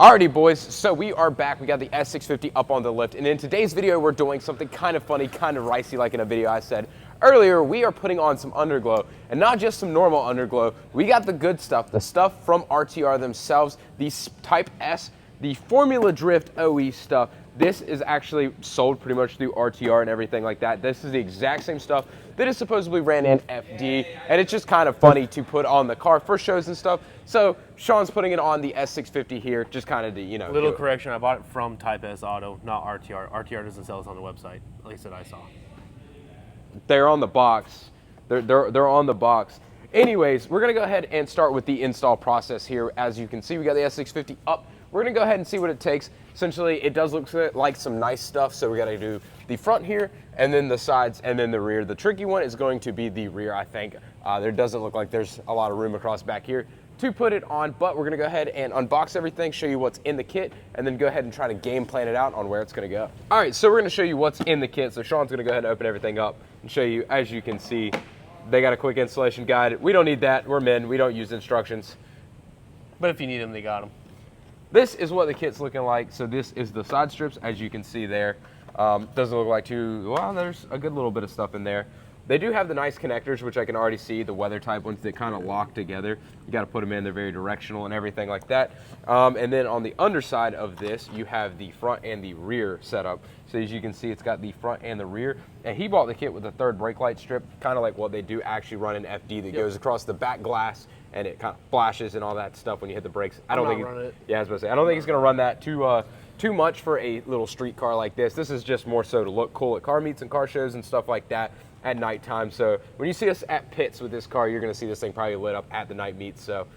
Alrighty boys, so we are back. We got the S650 up on the lift, and in today's video we're doing something kind of funny, kind of ricey, like in a video I said earlier. We are putting on some underglow, and not just some normal underglow. We got the good stuff, the stuff from RTR themselves, the Type S, the Formula Drift OE stuff. This is actually sold pretty much through RTR and everything like that. This is the exact same stuff that is supposedly ran in FD, and it's just kind of funny to put on the car for shows and stuff. So Sean's putting it on the S650 here, just kind of to, you know. Little correction, I bought it from Type S Auto, not RTR. RTR doesn't sell this on the website, at least that I saw. They're on the box. They're on the box. Anyways, we're gonna go ahead and start with the install process here. As you can see, we got the S650 up. We're gonna go ahead and see what it takes. Essentially, it does look like some nice stuff, so we gotta do the front here, and then the sides, and then the rear. The tricky one is going to be the rear, I think. There doesn't look like there's a lot of room across back here to put it on, but we're gonna go ahead and unbox everything, show you what's in the kit, and then go ahead and try to game plan it out on where it's gonna go. All right, so we're gonna show you what's in the kit. So Sean's gonna go ahead and open everything up and show you. As you can see, they got a quick installation guide. We don't need that, we're men, we don't use instructions. But if you need them, they got them. This is what the kit's looking like. So this is the side strips, as you can see there. Doesn't look like too, well, there's a good little bit of stuff in there. They do have the nice connectors, which I can already see, the weather type ones that kind of lock together. You got to put them in, they're very directional and everything like that. And then on the underside of this, you have the front and the rear setup. So as you can see, it's got the front and the rear. And he bought the kit with a third brake light strip, kind of like what they do actually run in FD that goes across the back glass, and it kind of flashes and all that stuff when you hit the brakes. I don't think it. Yeah, I was about to say, I don't think it's going to run that too much for a little street car like this. This is just more so to look cool at car meets and car shows and stuff like that at nighttime. So when you see us at pits with this car, you're going to see this thing probably lit up at the night meets. So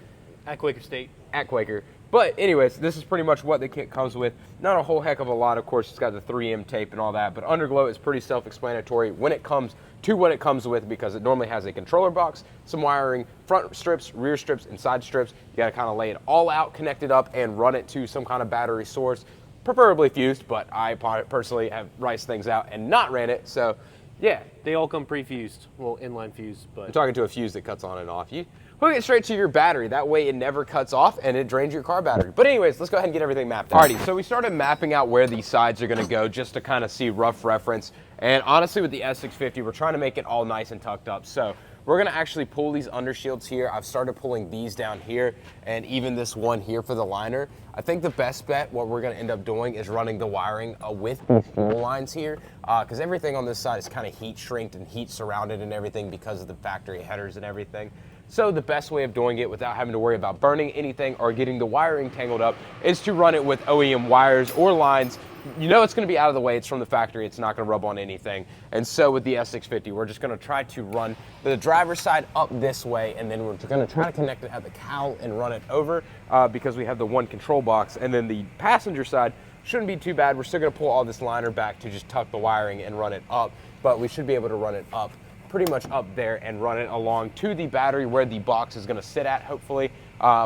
at Quaker State. At Quaker. But anyways, this is pretty much what the kit comes with. Not a whole heck of a lot. Of course, it's got the 3M tape and all that, but Underglow is pretty self-explanatory when it comes to what it comes with, because it normally has a controller box, some wiring, front strips, rear strips, and side strips. You got to kind of lay it all out, connect it up, and run it to some kind of battery source, preferably fused, but I personally have riced things out and not ran it, so yeah. They all come pre-fused, well, inline fused, but. I'm talking to a fuse that cuts on and off. You hook it straight to your battery. That way it never cuts off and it drains your car battery. But anyways, let's go ahead and get everything mapped out. Alrighty, so we started mapping out where these sides are gonna go just to kind of see rough reference. And honestly, with the S650, we're trying to make it all nice and tucked up. So we're gonna actually pull these undershields here. I've started pulling these down here, and even this one here for the liner. I think the best bet, what we're gonna end up doing, is running the wiring with the fuel lines here, because everything on this side is kind of heat shrinked and heat surrounded and everything because of the factory headers and everything. So the best way of doing it without having to worry about burning anything or getting the wiring tangled up is to run it with OEM wires or lines. You know it's going to be out of the way. It's from the factory. It's not going to rub on anything. And so with the S650, we're just going to try to run the driver's side up this way, and then we're going to try to connect it at the cowl and run it over because we have the one control box. And then the passenger side shouldn't be too bad. We're still going to pull all this liner back to just tuck the wiring and run it up, but we should be able to run it up pretty much up there and run it along to the battery where the box is going to sit at, hopefully.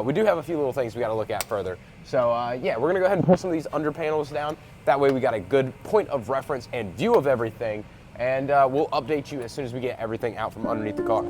We do have a few little things we got to look at further. So yeah, we're going to go ahead and pull some of these under panels down. That way we got a good point of reference and view of everything, and we'll update you as soon as we get everything out from underneath the car.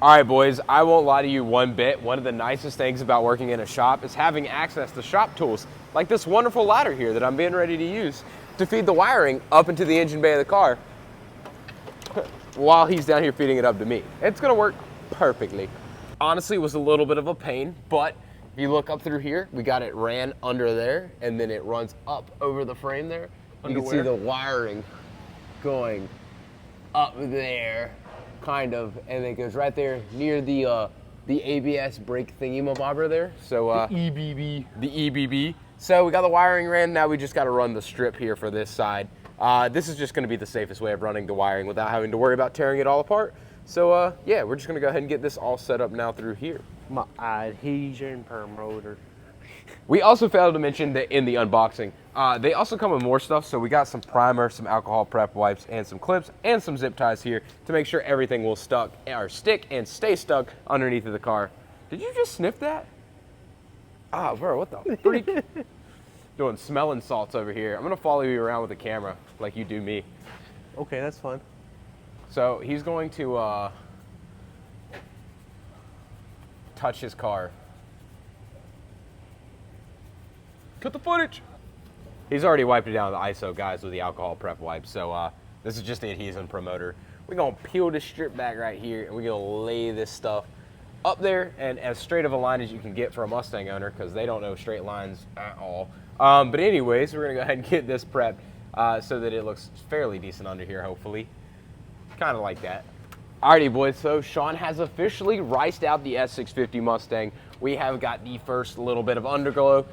All right, boys, I won't lie to you one bit. One of the nicest things about working in a shop is having access to shop tools, like this wonderful ladder here that I'm being ready to use to feed the wiring up into the engine bay of the car while he's down here feeding it up to me. It's gonna work perfectly. Honestly, it was a little bit of a pain, but if you look up through here, we got it ran under there, and then it runs up over the frame there. You can see the wiring going up there, kind of, and it goes right there near the ABS brake thingy-mabobber there. So the EBB. The EBB. So we got the wiring ran. Now we just got to run the strip here for this side. This is just going to be the safest way of running the wiring without having to worry about tearing it all apart. So yeah, we're just going to go ahead and get this all set up now through here. My adhesion promoter. We also failed to mention that in the unboxing, they also come with more stuff. So we got some primer, some alcohol prep wipes, and some clips, and some zip ties here to make sure everything will stick and stay stuck underneath of the car. Did you just sniff that? Ah, bro, what the freak? Doing smelling salts over here. I'm gonna follow you around with the camera like you do me. Okay, that's fine. So he's going to touch his car. Cut the footage. He's already wiped it down with the ISO, guys, with the alcohol prep wipe. So this is just the adhesion promoter. We're gonna peel this strip back right here, and we're gonna lay this stuff up there, and as straight of a line as you can get for a Mustang owner, because they don't know straight lines at all. But anyways, we're gonna go ahead and get this prepped so that it looks fairly decent under here, hopefully. Kind of like that. Alrighty, boys, so Sean has officially riced out the S650 Mustang. We have got the first little bit of underglow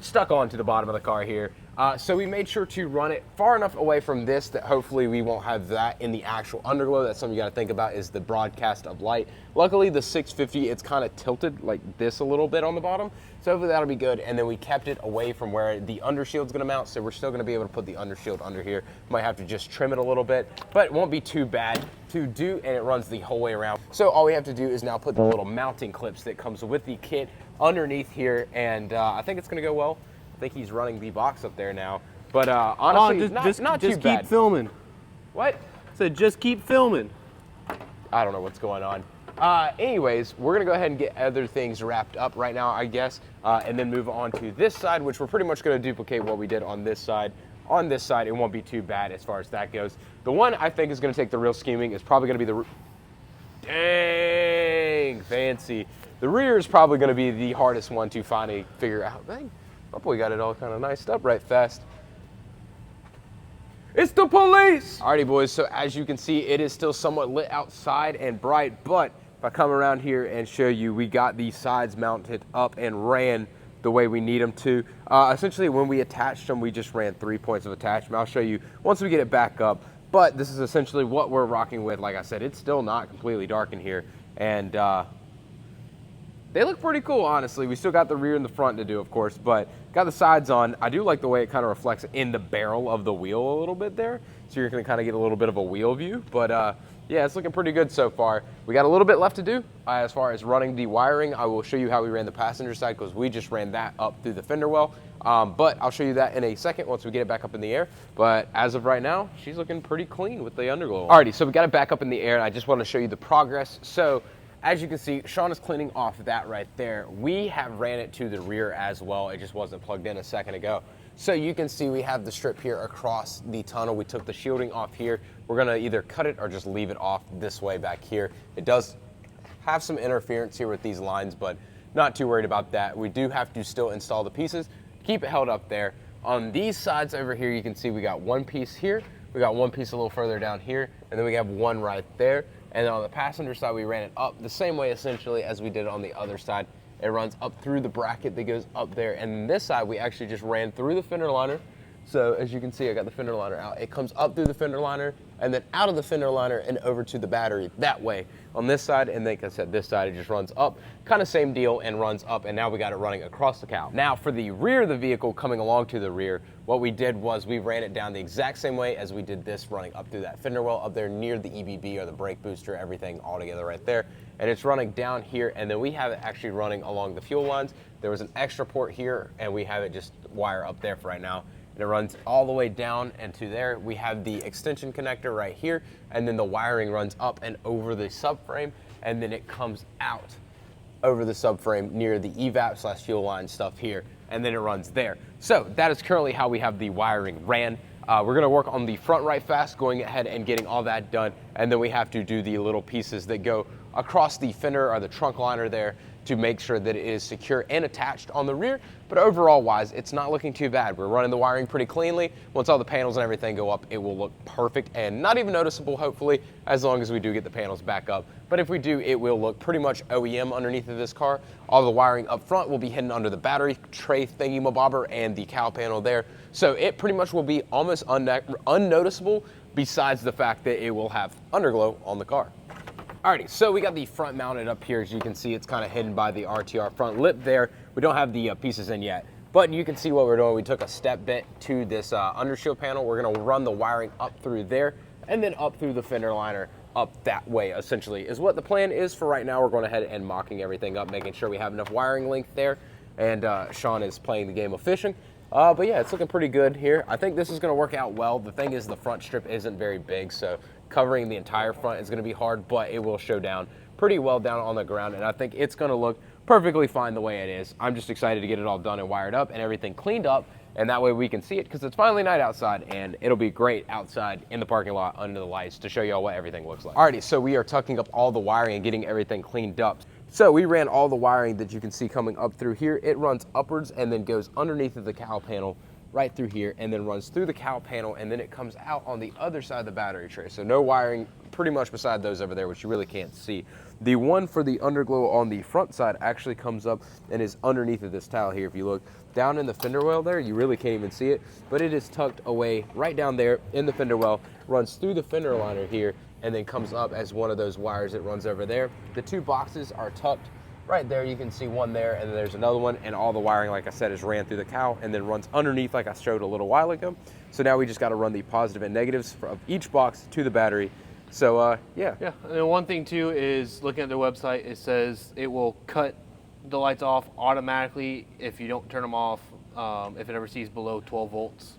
stuck onto the bottom of the car here. So we made sure to run it far enough away from this that hopefully we won't have that in the actual underglow. That's something you gotta think about, is the broadcast of light. Luckily the 650, it's kind of tilted like this a little bit on the bottom. So hopefully that'll be good. And then we kept it away from where the undershield's gonna mount. So we're still gonna be able to put the undershield under here. Might have to just trim it a little bit, but it won't be too bad to do, and it runs the whole way around. So all we have to do is now put the little mounting clips that comes with the kit underneath here, and I think it's gonna go well. I think he's running the box up there now, but honestly, not too bad. Just keep filming. What? I said just keep filming. I don't know what's going on. Anyways, we're gonna go ahead and get other things wrapped up right now, I guess, and then move on to this side, which we're pretty much gonna duplicate what we did on this side. On this side, it won't be too bad as far as that goes. The one I think is gonna take the real scheming is probably gonna be the, dang, fancy. The rear is probably gonna be the hardest one to finally figure out. Dang. My boy got it all kind of niced up right fast. It's the police! Alrighty, boys, so as you can see, it is still somewhat lit outside and bright, but if I come around here and show you, we got the sides mounted up and ran the way we need them to. Essentially, when we attached them, we just ran 3 points of attachment. I'll show you once we get it back up, but this is essentially what we're rocking with. Like I said, it's still not completely dark in here, and they look pretty cool, honestly. We still got the rear and the front to do, of course, but got the sides on. I do like the way it kind of reflects in the barrel of the wheel a little bit there, so you're gonna kind of get a little bit of a wheel view, but yeah, it's looking pretty good so far. We got a little bit left to do as far as running the wiring. I will show you how we ran the passenger side, because we just ran that up through the fender well, but I'll show you that in a second once we get it back up in the air. But as of right now, she's looking pretty clean with the underglow. Alrighty, so we got it back up in the air, and I just want to show you the progress. So as you can see, Sean is cleaning off that right there. We have ran it to the rear as well. It just wasn't plugged in a second ago. So you can see we have the strip here across the tunnel. We took the shielding off here. We're gonna either cut it or just leave it off this way back here. It does have some interference here with these lines, but not too worried about that. We do have to still install the pieces, keep it held up there. On these sides over here, you can see we got one piece here. We got one piece a little further down here, and then we have one right there. And then on the passenger side, we ran it up the same way essentially as we did on the other side. It runs up through the bracket that goes up there. And this side, we actually just ran through the fender liner. So as you can see, I got the fender liner out. It comes up through the fender liner and then out of the fender liner and over to the battery that way on this side. And like I said, this side, it just runs up, kind of same deal, and runs up. And now we got it running across the cowl. Now for the rear of the vehicle coming along to the rear, what we did was we ran it down the exact same way as we did this, running up through that fender well up there near the EBB or the brake booster, everything all together right there. And it's running down here, and then we have it actually running along the fuel lines. There was an extra port here, and we have it just wire up there for right now. And it runs all the way down and to there. We have the extension connector right here, and then the wiring runs up and over the subframe, and then it comes out over the subframe near the evap / fuel line stuff here, and then it runs there. So that is currently how we have the wiring ran. We're gonna work on the front right fast, going ahead and getting all that done, and then we have to do the little pieces that go across the fender or the trunk liner there to make sure that it is secure and attached on the rear. But overall wise, it's not looking too bad. We're running the wiring pretty cleanly. Once all the panels and everything go up, it will look perfect and not even noticeable, hopefully, as long as we do get the panels back up. But if we do, it will look pretty much OEM underneath of this car. All the wiring up front will be hidden under the battery tray thingy-mabobber and the cowl panel there. So it pretty much will be almost unnoticeable, besides the fact that it will have underglow on the car. Alrighty, so we got the front mounted up here. As you can see, it's kind of hidden by the RTR front lip there. We don't have the pieces in yet, But you can see what we're doing. We took a step bit to this undershield panel. We're gonna run the wiring up through there and then up through the fender liner up that way, essentially, is what the plan is for right now. We're going ahead and mocking everything up, making sure we have enough wiring length there. And Sean is playing the game of fishing. But yeah, it's looking pretty good here. I think this is gonna work out well. The thing is the front strip isn't very big, so covering the entire front is gonna be hard, but it will show down pretty well down on the ground. And I think it's gonna look perfectly fine the way it is. I'm just excited to get it all done and wired up and everything cleaned up, and that way we can see it, because it's finally night outside and it'll be great outside in the parking lot under the lights to show y'all what everything looks like. Alrighty, so we are tucking up all the wiring and getting everything cleaned up. So we ran all the wiring that you can see coming up through here. It runs upwards and then goes underneath of the cowl panel right through here, and then runs through the cowl panel, and then it comes out on the other side of the battery tray. So no wiring pretty much beside those over there, which you really can't see. The one for the underglow on the front side actually comes up and is underneath of this tile here. If you look down in the fender well there, you really can't even see it, but it is tucked away right down there in the fender well, runs through the fender liner here, and then comes up as one of those wires that runs over there. The two boxes are tucked right there. You can see one there, and then there's another one, and all the wiring, like I said, is ran through the cowl and then runs underneath like I showed a little while ago. So now we just got to run the positive and negatives of each box to the battery. So yeah. Yeah, and then one thing too is looking at their website, it says it will cut the lights off automatically if you don't turn them off, if it ever sees below 12 volts.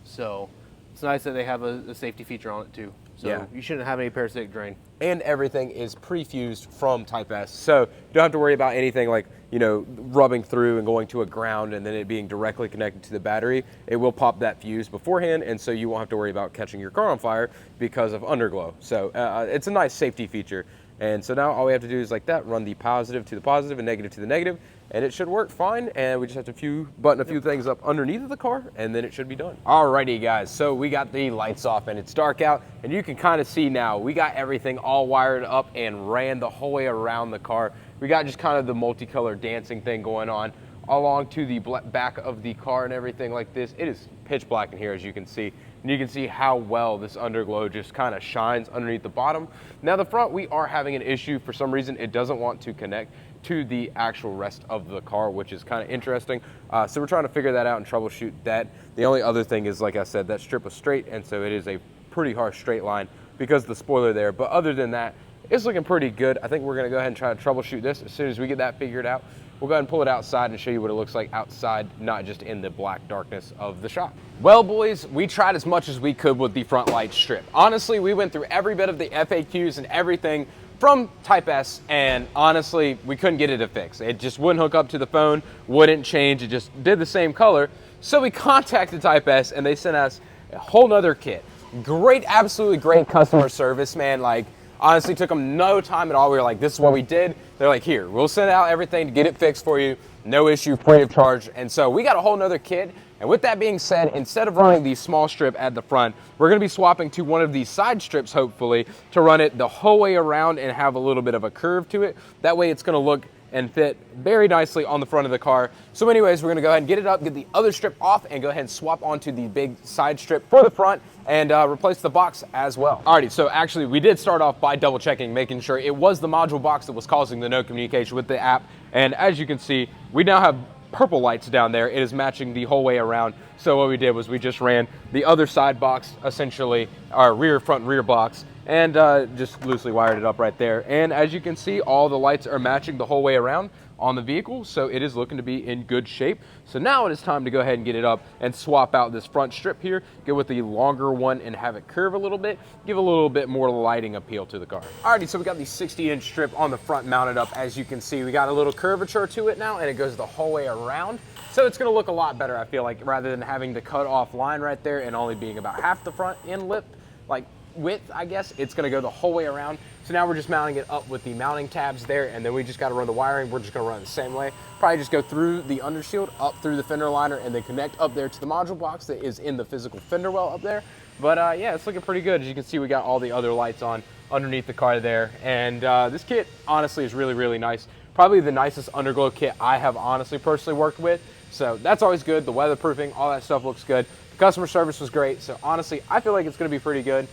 So it's nice that they have a safety feature on it too. So yeah, you shouldn't have any parasitic drain. And everything is pre-fused from Type S. So you don't have to worry about anything like, you know, rubbing through and going to a ground and then it being directly connected to the battery. It will pop that fuse beforehand, and so you won't have to worry about catching your car on fire because of underglow. So it's a nice safety feature. And so now all we have to do is like that, run the positive to the positive and negative to the negative, and it should work fine. And we just have to button a few things up underneath of the car, and then it should be done. Alrighty guys, so we got the lights off and it's dark out, and you can kind of see now we got everything all wired up and ran the whole way around the car. We got just kind of the multicolored dancing thing going on along to the back of the car and everything like this. It is pitch black in here, as you can see. And you can see how well this underglow just kind of shines underneath the bottom. Now the front, we are having an issue. For some reason, it doesn't want to connect to the actual rest of the car, which is kind of interesting. So we're trying to figure that out and troubleshoot that. The only other thing is, like I said, that strip was straight, and so it is a pretty harsh straight line because of the spoiler there. But other than that, it's looking pretty good. I think we're gonna go ahead and try to troubleshoot this. As soon as we get that figured out, we'll go ahead and pull it outside and show you what it looks like outside, not just in the black darkness of the shop. Well, boys, we tried as much as we could with the front light strip. Honestly, we went through every bit of the FAQs and everything from Type S, and honestly, we couldn't get it to fix. It just wouldn't hook up to the phone, wouldn't change, it just did the same color. So we contacted Type S, and they sent us a whole nother kit. Great, absolutely great customer service, man. Like, honestly, took them no time at all. We were like, this is what we did. They're like, here, we'll send out everything to get it fixed for you. No issue, free of charge. And so we got a whole nother kit. And with that being said, instead of running the small strip at the front, we're gonna be swapping to one of these side strips, hopefully, to run it the whole way around and have a little bit of a curve to it. That way it's gonna look and fit very nicely on the front of the car. So anyways, we're gonna go ahead and get it up, get the other strip off, and go ahead and swap onto the big side strip for the front and replace the box as well. Alrighty, so actually we did start off by double checking, making sure it was the module box that was causing the no communication with the app. And as you can see, we now have purple lights down there. It is matching the whole way around. So what we did was we just ran the other side box, essentially our front rear box, and just loosely wired it up right there. And as you can see, all the lights are matching the whole way around on the vehicle, so it is looking to be in good shape. So now it is time to go ahead and get it up and swap out this front strip here, go with the longer one and have it curve a little bit, give a little bit more lighting appeal to the car. Alrighty, so we got the 60-inch strip on the front mounted up. As you can see, we got a little curvature to it now, and it goes the whole way around. So it's gonna look a lot better, I feel like, rather than having the cut off line right there and only being about half the front end lip, like width, I guess. It's gonna go the whole way around. So now we're just mounting it up with the mounting tabs there, and then we just gotta run the wiring. We're just gonna run it the same way. Probably just go through the undershield, up through the fender liner, and then connect up there to the module box that is in the physical fender well up there. But yeah, it's looking pretty good. As you can see, we got all the other lights on underneath the car there. And this kit, honestly, is really, really nice. Probably the nicest underglow kit I have honestly personally worked with. So that's always good. The weatherproofing, all that stuff looks good. The customer service was great. So honestly, I feel like it's gonna be pretty good.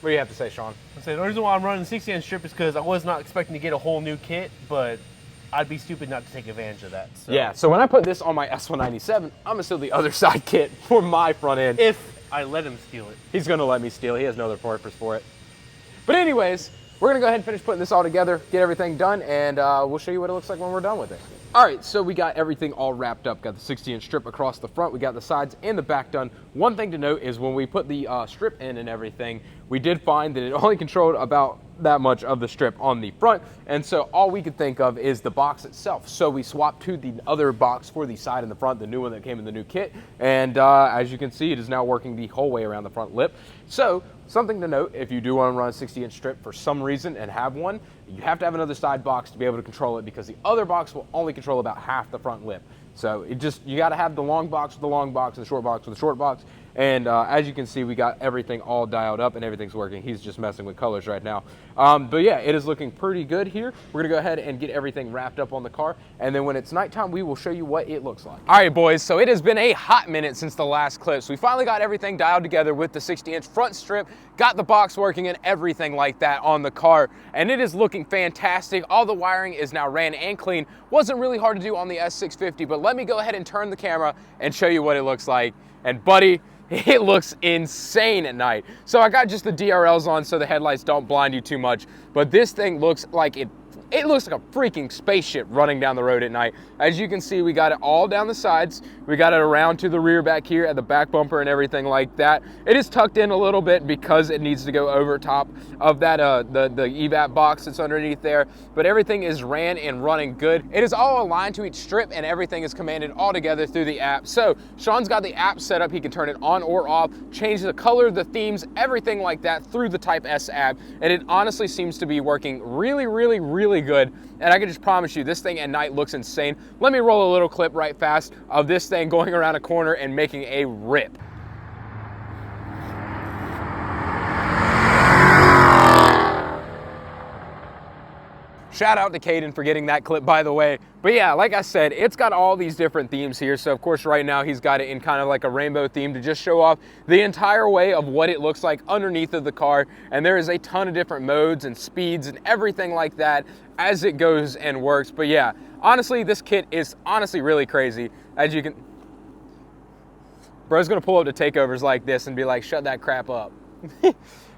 What do you have to say, Sean? I say the reason why I'm running the 60-inch strip is because I was not expecting to get a whole new kit, but I'd be stupid not to take advantage of that. So. Yeah, so when I put this on my S197, I'm gonna steal the other side kit for my front end. If I let him steal it. He's gonna let me steal. He has no other purpose for it. But anyways, we're gonna go ahead and finish putting this all together, get everything done, and we'll show you what it looks like when we're done with it. All right, so we got everything all wrapped up. Got the 60-inch strip across the front. We got the sides and the back done. One thing to note is when we put the strip in and everything, we did find that it only controlled about that much of the strip on the front, and so all we could think of is the box itself. So we swapped to the other box for the side and the front, the new one that came in the new kit, and as you can see, it is now working the whole way around the front lip. So something to note, if you do want to run a 60-inch strip for some reason and have one, you have to have another side box to be able to control it, because the other box will only control about half the front lip. So you got to have the long box with the long box and the short box with the short box. And as you can see, we got everything all dialed up and everything's working. He's just messing with colors right now. But yeah, it is looking pretty good here. We're gonna go ahead and get everything wrapped up on the car. And then when it's nighttime, we will show you what it looks like. All right, boys, so it has been a hot minute since the last clip. So we finally got everything dialed together with the 60-inch front strip, got the box working and everything like that on the car. And it is looking fantastic. All the wiring is now ran and clean. Wasn't really hard to do on the S650, but let me go ahead and turn the camera and show you what it looks like. And buddy, it looks insane at night. So I got just the DRLs on so the headlights don't blind you too much, but this thing looks like it looks like a freaking spaceship running down the road at night. As you can see, we got it all down the sides. We got it around to the rear back here at the back bumper and everything like that. It is tucked in a little bit because it needs to go over top of that the evap box that's underneath there. But everything is ran and running good. It is all aligned to each strip and everything is commanded all together through the app. So Sean's got the app set up. He can turn it on or off, change the color, the themes, everything like that through the Type S app. And it honestly seems to be working really, really, really good. And I can just promise you, this thing at night looks insane. Let me roll a little clip right fast of this thing going around a corner and making a rip. Shout out to Caden for getting that clip, by the way. But yeah, like I said, it's got all these different themes here. So of course, right now he's got it in kind of like a rainbow theme to just show off the entire way of what it looks like underneath of the car. And there is a ton of different modes and speeds and everything like that as it goes and works. But yeah, honestly, this kit is honestly really crazy. As you can, bro's gonna pull up to takeovers like this and be like, shut that crap up.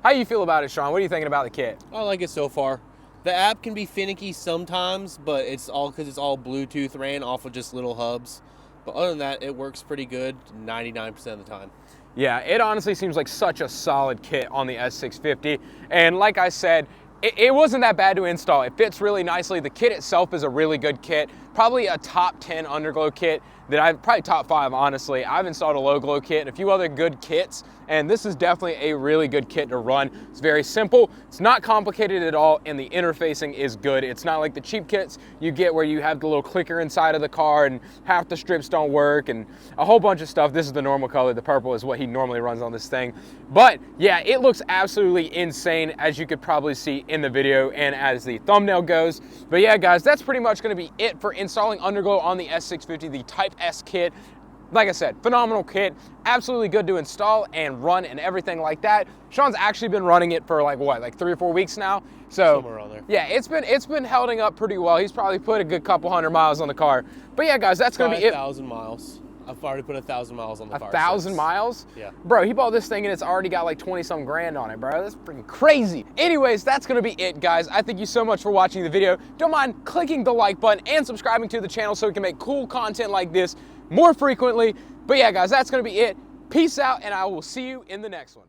How you feel about it, Sean? What are you thinking about the kit? I like it so far. The app can be finicky sometimes, but it's all because it's all Bluetooth ran off of just little hubs. But other than that, it works pretty good 99% of the time. Yeah, it honestly seems like such a solid kit on the S650. And like I said, it wasn't that bad to install. It fits really nicely. The kit itself is a really good kit. Probably a top 10 Underglow kit that probably top 5, honestly. I've installed a low glow kit and a few other good kits, and this is definitely a really good kit to run. It's very simple, it's not complicated at all, and the interfacing is good. It's not like the cheap kits you get where you have the little clicker inside of the car and half the strips don't work and a whole bunch of stuff. This is the normal color. The purple is what he normally runs on this thing. But yeah, it looks absolutely insane, as you could probably see in the video and as the thumbnail goes. But yeah, guys, that's pretty much gonna be it for installing Underglow on the S650, the Type S kit. Like I said, phenomenal kit, absolutely good to install and run and everything like that. Sean's actually been running it for like 3 or 4 weeks now. So somewhere around there. Yeah, it's been holding up pretty well. He's probably put a good couple hundred miles on the car. But yeah, guys, that's gonna be it. 1,000 miles. I've already put 1,000 miles on the car. 1,000 miles? Yeah. Bro, he bought this thing and it's already got like 20-some grand on it, bro. That's freaking crazy. Anyways, that's gonna be it, guys. I thank you so much for watching the video. Don't mind clicking the like button and subscribing to the channel so we can make cool content like this more frequently. But yeah, guys, that's gonna be it. Peace out, and I will see you in the next one.